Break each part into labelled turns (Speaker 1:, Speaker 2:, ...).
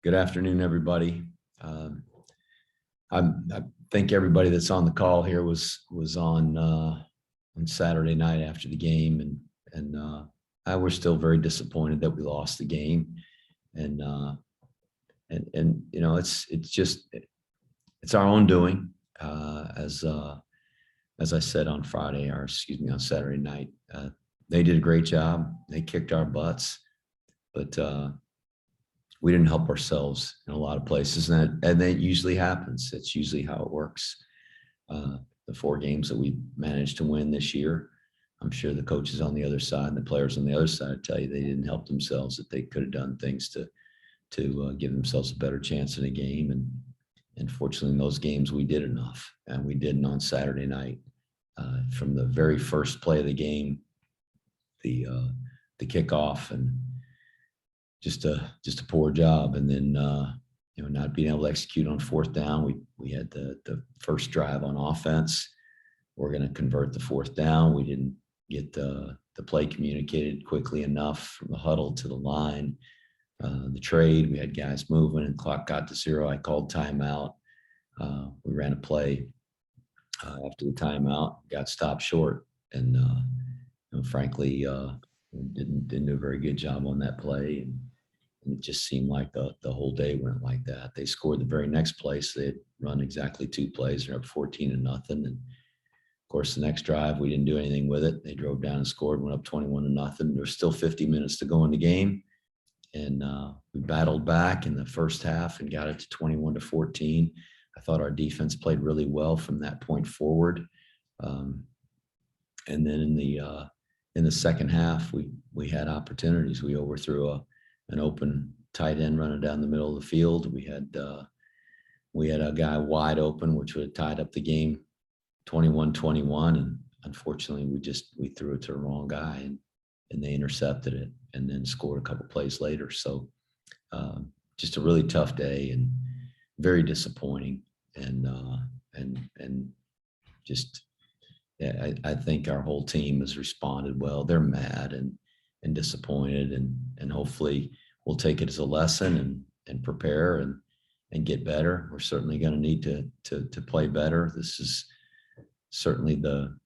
Speaker 1: Good afternoon, everybody. I think everybody that's on the call here was on Saturday night after the game, and I was still very disappointed that we lost the game, and you know it's our own doing. As I said on Friday, or excuse me, on Saturday night, they did a great job. They kicked our butts, but we didn't help ourselves in a lot of places, and that usually happens. It's usually how it works. The 4 games that we managed to win this year, I'm sure the coaches on the other side and the players on the other side tell you they didn't help themselves, that they could have done things to give themselves a better chance in a game. And fortunately, in those games, we did enough, and we didn't on Saturday night. From the very first play of the game, the kickoff, and just a poor job. And then not being able to execute on 4th down. We had the first drive on offense. We're going to convert the 4th down. We didn't get the play communicated quickly enough from the huddle to the line. The trade, we had guys moving, and clock got to 0. I called timeout. We ran a play after the timeout, got stopped short, and frankly, didn't do a very good job on that play. And it just seemed like the whole day went like that. They scored the very next play, so they had run exactly 2 plays. They're up 14-0. And of course, the next drive, we didn't do anything with it. They drove down and scored, went up 21-0. There's still 50 minutes to go in the game. And we battled back in the first half and got it to 21-14. I thought our defense played really well from that point forward. And then in the second half, we had opportunities. We overthrew an open tight end running down the middle of the field. We had a guy wide open, which would have tied up the game 21-21. And unfortunately, we threw it to the wrong guy, and they intercepted it and then scored a couple plays later. So just a really tough day and very disappointing. And just, yeah, I think our whole team has responded well. They're mad and disappointed, and hopefully we'll take it as a lesson and prepare and get better. We're certainly going to need to play better. This is certainly the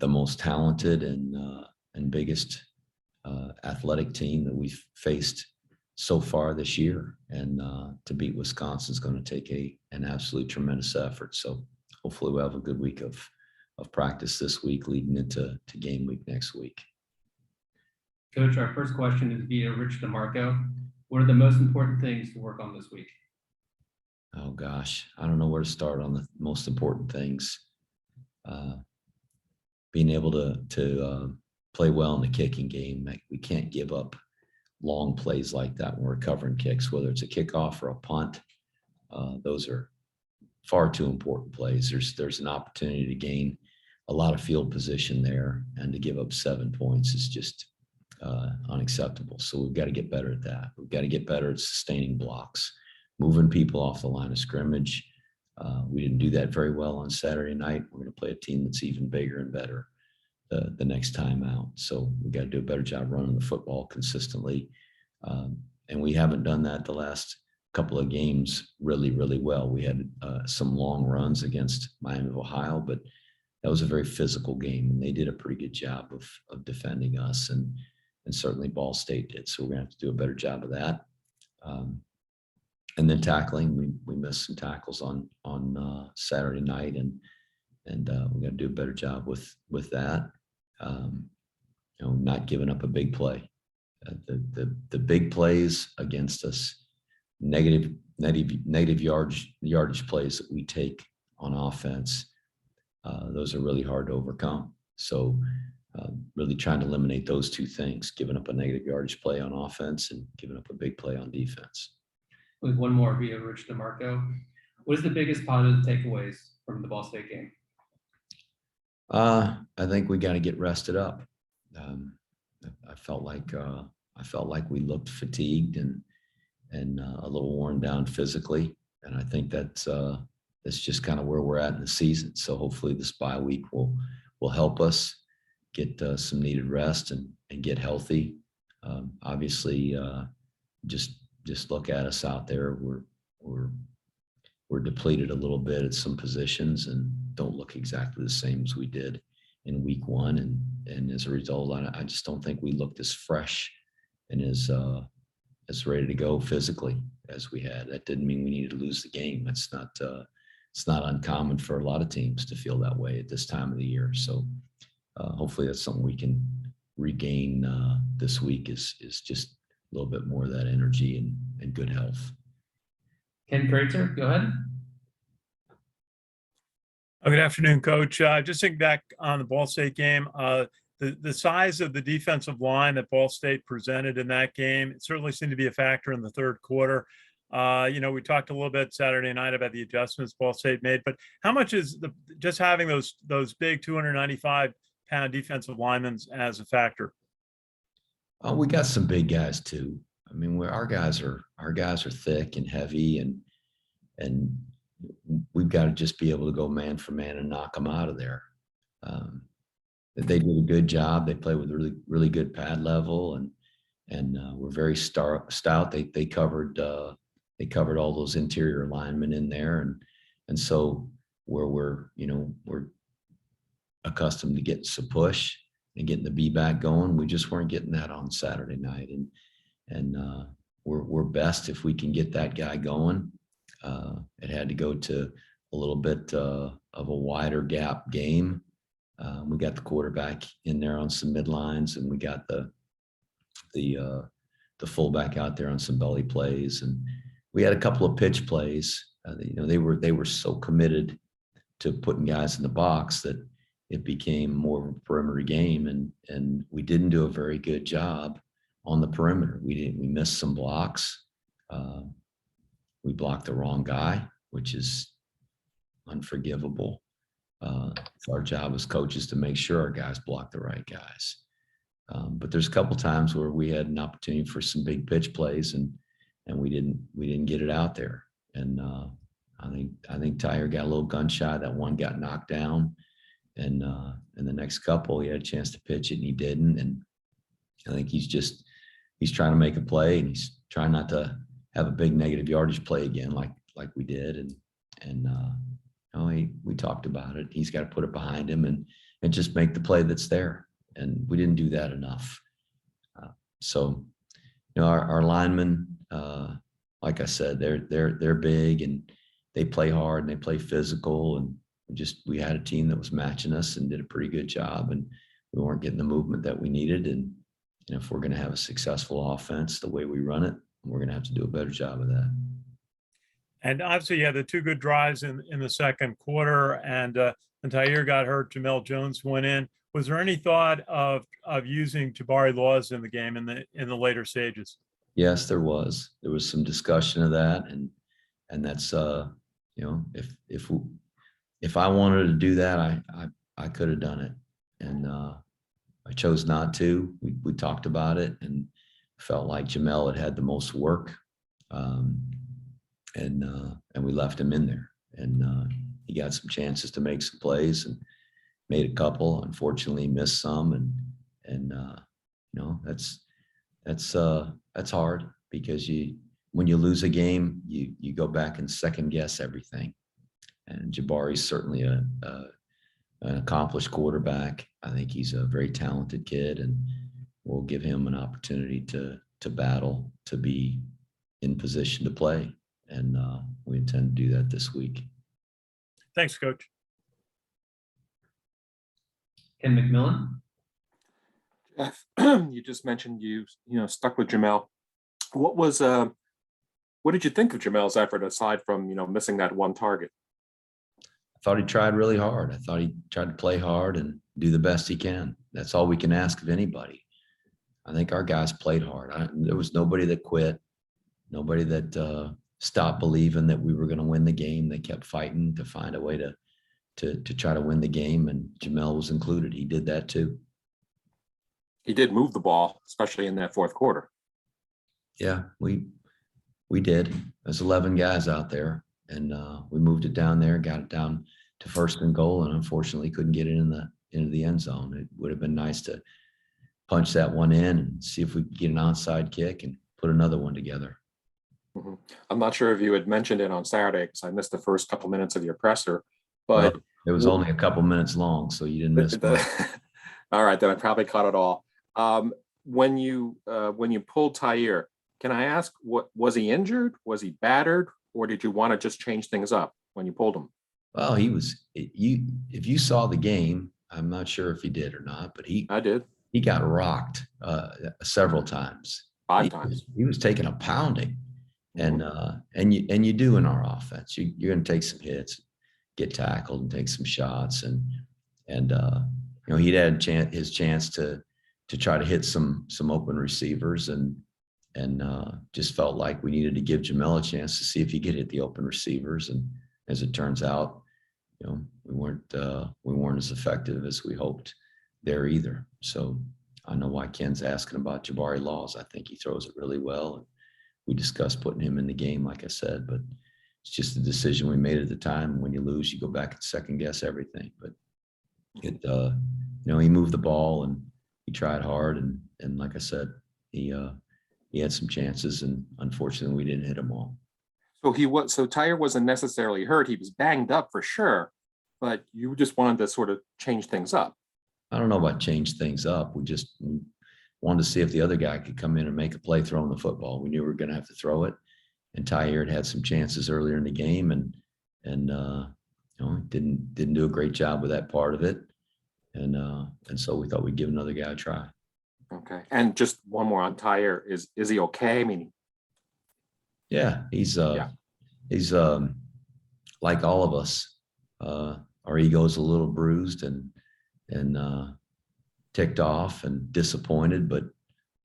Speaker 1: most talented and biggest athletic team that we've faced so far this year, and to beat Wisconsin is going to take an absolutely tremendous effort. So hopefully we'll have a good week of practice this week leading into game week next week.
Speaker 2: Coach, our first question is via Rich DeMarco. What are the most important things to work on this week?
Speaker 1: Oh gosh, I don't know where to start on the most important things. Being able to play well in the kicking game. We can't give up long plays like that when we're covering kicks, whether it's a kickoff or a punt. Those are far too important plays. There's an opportunity to gain a lot of field position there, and to give up 7 points is just unacceptable. So we've got to get better at that. We've got to get better at sustaining blocks, moving people off the line of scrimmage. We didn't do that very well on Saturday night. We're going to play a team that's even bigger and better the next time out. So we've got to do a better job running the football consistently. And we haven't done that the last couple of games really, really well. We had some long runs against Miami of Ohio, but that was a very physical game, and they did a pretty good job of defending us, and certainly Ball State did. So we're going to have to do a better job of that. And then tackling, we missed some tackles on Saturday night, and we're going to do a better job with that. Not giving up a big play. The big plays against us, negative yardage plays that we take on offense, those are really hard to overcome. So really trying to eliminate those 2 things: giving up a negative yardage play on offense and giving up a big play on defense.
Speaker 2: With one more via Rich DeMarco. What is the biggest positive takeaways from the Ball State game?
Speaker 1: I think we got to get rested up. I felt like we looked fatigued and a little worn down physically, and I think that's just kind of where we're at in the season. So hopefully this bye week will help us get some needed rest and get healthy. Obviously, just just look at us out there. We're depleted a little bit at some positions and don't look exactly the same as we did in week one. And as a result, I just don't think we looked as fresh and as ready to go physically as we had. That didn't mean we needed to lose the game. It's not uncommon for a lot of teams to feel that way at this time of the year. So hopefully that's something we can regain this week is just a little bit more of that energy and good health.
Speaker 2: Ken Kreitzer, go ahead.
Speaker 3: Good afternoon, Coach. Just thinking back on the Ball State game, the size of the defensive line that Ball State presented in that game, it certainly seemed to be a factor in the third quarter. We talked a little bit Saturday night about the adjustments Ball State made, but how much is just having those big 295-pound defensive linemen as a factor?
Speaker 1: We got some big guys too. I mean, our guys are thick and heavy, and we've got to just be able to go man for man and knock them out of there. They did a good job. They played with really, really good pad level, and were very stout. They covered all those interior linemen in there, and so where we're accustomed to getting some push and getting the B-back going, we just weren't getting that on Saturday night, and we're best if we can get that guy going. It had to go to a little bit of a wider gap game. We got the quarterback in there on some midlines, and we got the fullback out there on some belly plays, and we had a couple of pitch plays. They were so committed to putting guys in the box that it became more of a perimeter game, and we didn't do a very good job on the perimeter. We missed some blocks. We blocked the wrong guy, which is unforgivable. It's our job as coaches to make sure our guys block the right guys. But there's a couple times where we had an opportunity for some big pitch plays, and we didn't get it out there. And I think Tair got a little gun shy. That one got knocked down, and the next couple he had a chance to pitch it and he didn't. And I think he's trying to make a play, and he's trying not to have a big negative yardage play again like we did. We talked about it. He's got to put it behind him and just make the play that's there. And we didn't do that enough. So our linemen, like I said, they're big and they play hard and they play physical, and we had a team that was matching us and did a pretty good job, and we weren't getting the movement that we needed. And if we're going to have a successful offense the way we run it, we're going to have to do a better job of that.
Speaker 3: And obviously, you had the two good drives in the second quarter, and Tair got hurt. Jamel Jones went in. Was there any thought of using Jabari Laws in the game in the later stages?
Speaker 1: Yes, there was. There was some discussion of that, and that's if I wanted to do that, I could have done it, and I chose not to. We talked about it and felt like Jamel had the most work, and we left him in there, and he got some chances to make some plays and made a couple. Unfortunately, missed some, and that's hard, because when you lose a game, you go back and second guess everything. And Jabari's certainly an accomplished quarterback. I think he's a very talented kid, and we'll give him an opportunity to battle, to be in position to play. And we intend to do that this week.
Speaker 3: Thanks, Coach.
Speaker 2: Ken McMillan.
Speaker 4: Jeff, you just mentioned you stuck with Jamel. What did you think of Jamel's effort, aside from missing that one target?
Speaker 1: I thought he tried really hard. I thought he tried to play hard and do the best he can. That's all we can ask of anybody. I think our guys played hard. There was nobody that quit, nobody that stopped believing that we were going to win the game. They kept fighting to find a way to try to win the game, and Jamel was included. He did that too.
Speaker 4: He did move the ball, especially in that fourth quarter.
Speaker 1: Yeah, we did. There's 11 guys out there, and we moved it down there, got it down to first and goal, and unfortunately couldn't get it into the end zone. It would have been nice to punch that one in and see if we could get an onside kick and put another one together.
Speaker 4: Mhm. I'm not sure if you had mentioned it on Saturday because I missed the first couple minutes of your presser,
Speaker 1: Well,
Speaker 4: but
Speaker 1: it was only a couple minutes long, so you didn't miss much.
Speaker 4: all right, then I probably caught it all. When you pulled Tair, can I ask what was he injured? Was he battered, or did you want to just change things up when you pulled him?
Speaker 1: Well, if you saw the game, I'm not sure if he did or not, but
Speaker 4: I did
Speaker 1: he got rocked several times.
Speaker 4: five times.
Speaker 1: He was taking a pounding,
Speaker 4: Mhm.
Speaker 1: and you do in our offense. You're going to take some hits, get tackled, and take some shots, and he'd had his chance to try to hit some open receivers, and just felt like we needed to give Jamel a chance to see if he could hit the open receivers. And as it turns out, we weren't as effective as we hoped there either. So I know why Ken's asking about Jabari Laws. I think he throws it really well. And we discussed putting him in the game, like I said, but it's just a decision we made at the time. When you lose, you go back and second guess everything. But he moved the ball and he tried hard. And like I said, he had some chances, and unfortunately we didn't hit them all.
Speaker 4: So Tair wasn't necessarily hurt. He was banged up for sure, but you just wanted to sort of change things up.
Speaker 1: I don't know about change things up. We just wanted to see if the other guy could come in and make a play throwing the football. We knew we were going to have to throw it, and Tair had some chances earlier in the game, and didn't do a great job with that part of it, and so we thought we'd give another guy a try.
Speaker 4: Okay, and just one more on Tair. Is he okay? I mean,
Speaker 1: yeah, he's like all of us. Our ego's a little bruised and ticked off and disappointed, but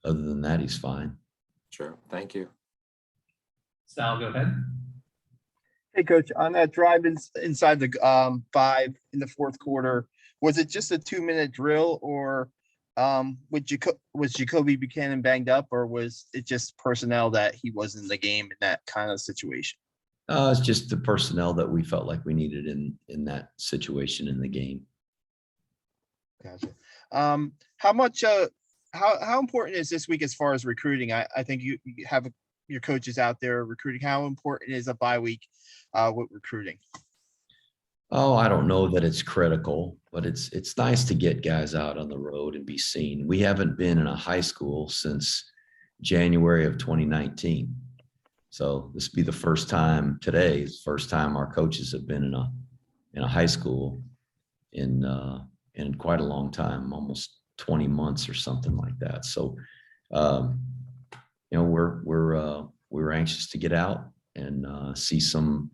Speaker 1: other than that, he's fine.
Speaker 4: Sure. Thank you.
Speaker 2: Sal, go ahead.
Speaker 5: Hey, Coach, on that drive inside the 5 in the fourth quarter, was it just a 2-minute drill, or was Jacoby Buchanan banged up, or was it just personnel that he was in the game in that kind of situation?
Speaker 1: It's just the personnel that we felt like we needed in that situation in the game.
Speaker 5: Gotcha. How much? How important is this week as far as recruiting? I think you have your coaches out there recruiting. How important is a bye week with recruiting?
Speaker 1: Oh, I don't know that it's critical, but it's nice to get guys out on the road and be seen. We haven't been in a high school since January of 2019. So this will be the first time today, is the first time our coaches have been in a high school in quite a long time, almost 20 months or something like that. So, we're anxious to get out and see some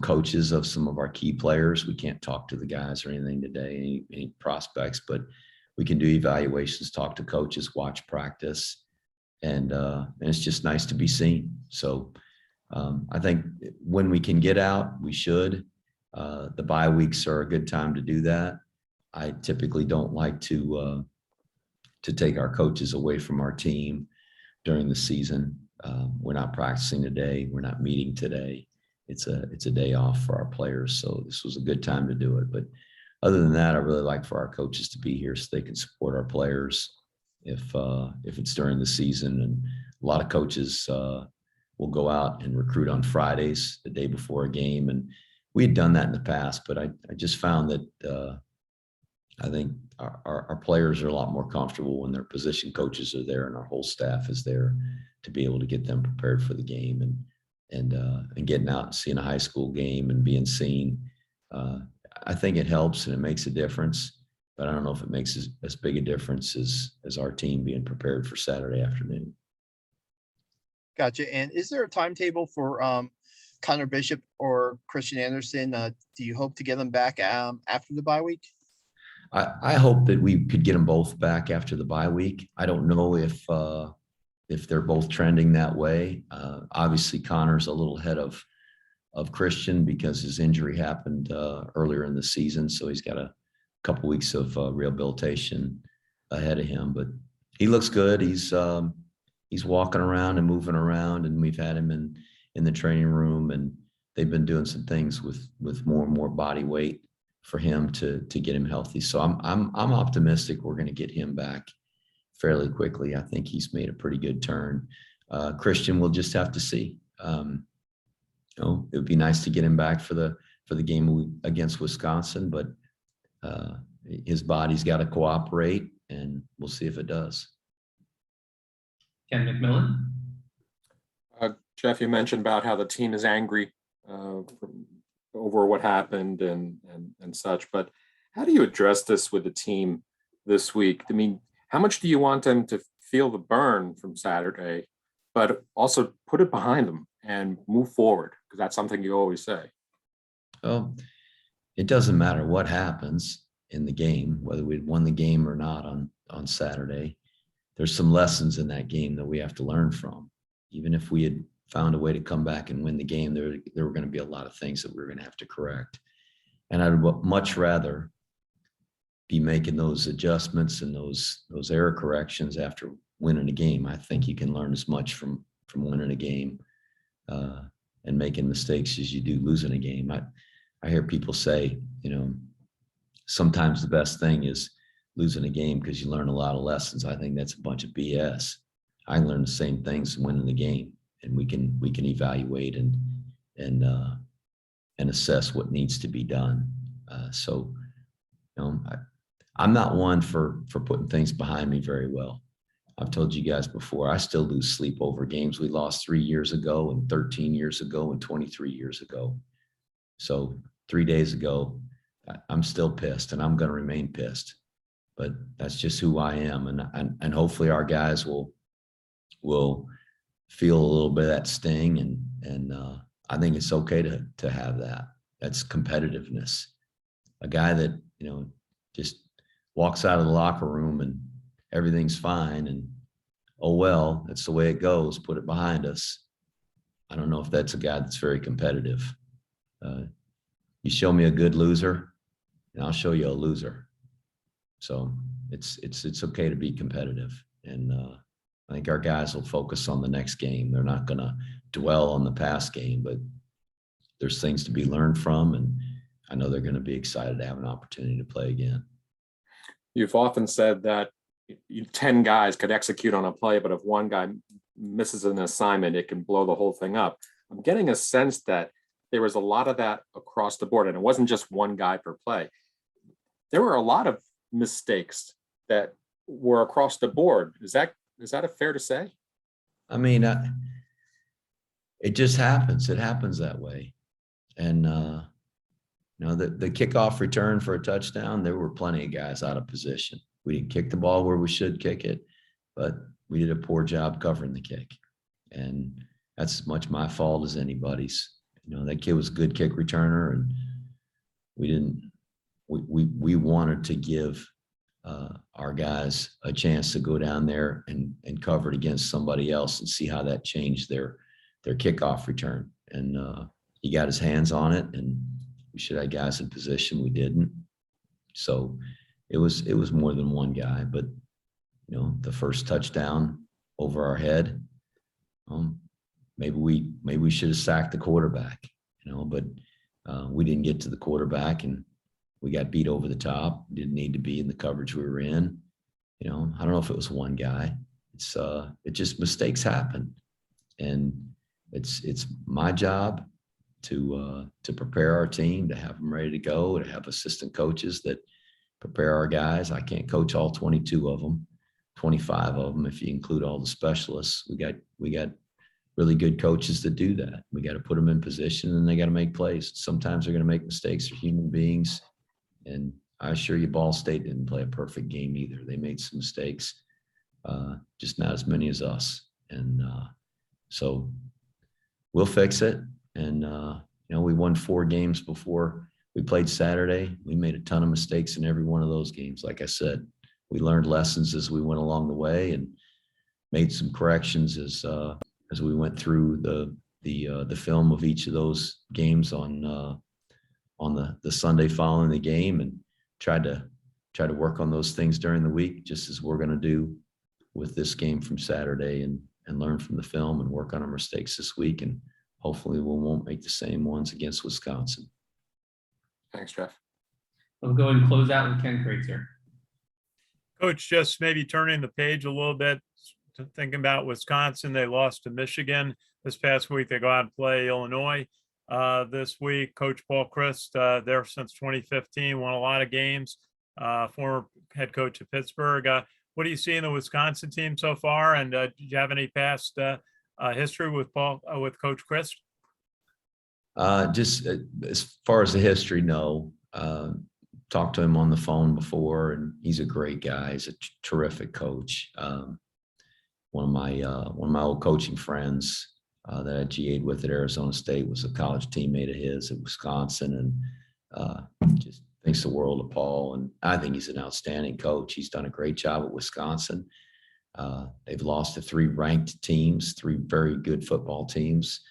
Speaker 1: coaches of some of our key players. We can't talk to the guys or anything today, any prospects, but we can do evaluations, talk to coaches, watch practice, and it's just nice to be seen. So I think when we can get out, we should. The bye weeks are a good time to do that. I typically don't like to take our coaches away from our team during the season. We're not practicing today. We're not meeting today. It's a day off for our players. So this was a good time to do it. But other than that, I really like for our coaches to be here so they can support our players if it's during the season. And a lot of coaches will go out and recruit on Fridays, the day before a game. And we had done that in the past, but I just found that I think our players are a lot more comfortable when their position coaches are there and our whole staff is there to be able to get them prepared for the game and getting out and seeing a high school game and being seen. I think it helps and it makes a difference, but I don't know if it makes as big a difference as our team being prepared for Saturday afternoon.
Speaker 5: Gotcha. And is there a timetable for Connor Bishop or Christian Anderson? Do you hope to get them back after the bye week?
Speaker 1: I hope that we could get them both back after the bye week. I don't know if they're both trending that way. Obviously, Connor's a little ahead of Christian because his injury happened earlier in the season, so he's got a couple weeks of rehabilitation ahead of him. But he looks good. He's walking around and moving around, and we've had him in the training room, and they've been doing some things with more and more body weight for him to get him healthy. So I'm optimistic we're going to get him back fairly quickly. I think he's made a pretty good turn. Christian, we'll just have to see. It would be nice to get him back for the game against Wisconsin, but his body's got to cooperate, and we'll see if it does.
Speaker 2: Ken McMillan.
Speaker 4: Jeff, you mentioned about how the team is angry over what happened and such, but how do you address this with the team this week? I mean, how much do you want them to feel the burn from Saturday, but also put it behind them and move forward? Because that's something you always say.
Speaker 1: Well, it doesn't matter what happens in the game, whether we'd won the game or not on Saturday. There's some lessons in that game that we have to learn from. Even if we had found a way to come back and win the game, there were going to be a lot of things that we were going to have to correct. And I'd much rather be making those adjustments and those error corrections after winning a game. I think you can learn as much from winning a game and making mistakes as you do losing a game. I hear people say, sometimes the best thing is losing a game because you learn a lot of lessons. I think that's a bunch of BS. I learned the same things winning the game, and we can evaluate and assess what needs to be done. I'm not one for putting things behind me very well. I've told you guys before, I still lose sleep over games we lost 3 years ago and 13 years ago and 23 years ago. So 3 days ago, I'm still pissed, and I'm going to remain pissed. But that's just who I am, and hopefully our guys will feel a little bit of that sting, and I think it's okay to have that. That's competitiveness. A guy that just walks out of the locker room and everything's fine, and oh well, that's the way it goes. Put it behind us. I don't know if that's a guy that's very competitive. You show me a good loser, and I'll show you a loser. So it's okay to be competitive, and I think our guys will focus on the next game. They're not going to dwell on the past game, but there's things to be learned from, and I know they're going to be excited to have an opportunity to play again.
Speaker 4: You've often said that 10 guys could execute on a play, but if one guy misses an assignment, it can blow the whole thing up. I'm getting a sense that there was a lot of that across the board, and it wasn't just one guy per play. There were a lot of mistakes that were across the board. Is that fair to say?
Speaker 1: I mean, it just happens. It happens that way. And, the kickoff return for a touchdown, there were plenty of guys out of position. We didn't kick the ball where we should kick it, but we did a poor job covering the kick. And that's as much my fault as anybody's. That kid was a good kick returner, and we wanted to give our guys a chance to go down there and cover it against somebody else and see how that changed their kickoff return. And he got his hands on it, and we should have guys in position. We didn't. So it was more than one guy, but the first touchdown over our head, maybe we should have sacked the quarterback, but we didn't get to the quarterback, and we got beat over the top. Didn't need to be in the coverage we were in. I don't know if it was one guy. It just mistakes happen, and it's my job to prepare our team, to have them ready to go, to have assistant coaches that prepare our guys. I can't coach all 22 of them, 25 of them if you include all the specialists. We got really good coaches that do that. We got to put them in position, and they got to make plays. Sometimes they're going to make mistakes. They're human beings. And I assure you, Ball State didn't play a perfect game either. They made some mistakes, just not as many as us. And so we'll fix it. And, we won 4 games before we played Saturday. We made a ton of mistakes in every one of those games. Like I said, we learned lessons as we went along the way and made some corrections as we went through the film of each of those games on the Sunday following the game, and tried to work on those things during the week, just as we're going to do with this game from Saturday, and learn from the film and work on our mistakes this week. And hopefully we won't make the same ones against Wisconsin.
Speaker 4: Thanks, Jeff.
Speaker 2: We'll go and close out with Ken Kreitzer.
Speaker 3: Coach, just maybe turning the page a little bit, thinking about Wisconsin. They lost to Michigan this past week. They go out and play Illinois this week. Coach Paul Christ, there since 2015, won a lot of games. Former head coach of Pittsburgh. What do you see in the Wisconsin team so far? And do you have any past history with Coach Christ?
Speaker 1: Just as far as the history, no. Talked to him on the phone before, and he's a great guy. He's a terrific coach. One of my old coaching friends that I GA'd with at Arizona State was a college teammate of his at Wisconsin, and just thinks the world of Paul. And I think he's an outstanding coach. He's done a great job at Wisconsin. They've lost to 3 ranked teams, 3 very good football teams.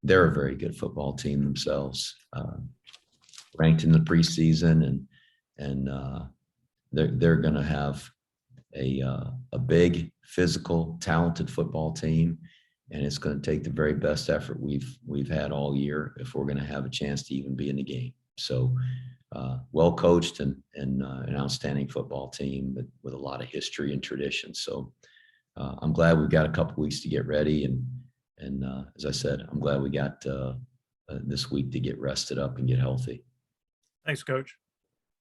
Speaker 1: They're a very good football team themselves, ranked in the preseason, and they're going to have a big, physical, talented football team, and it's going to take the very best effort we've had all year if we're going to have a chance to even be in the game. So, well coached and an outstanding football team with a lot of history and tradition. So, I'm glad we've got a couple weeks to get ready, and as I said, I'm glad we got this week to get rested up and get healthy.
Speaker 3: Thanks, Coach.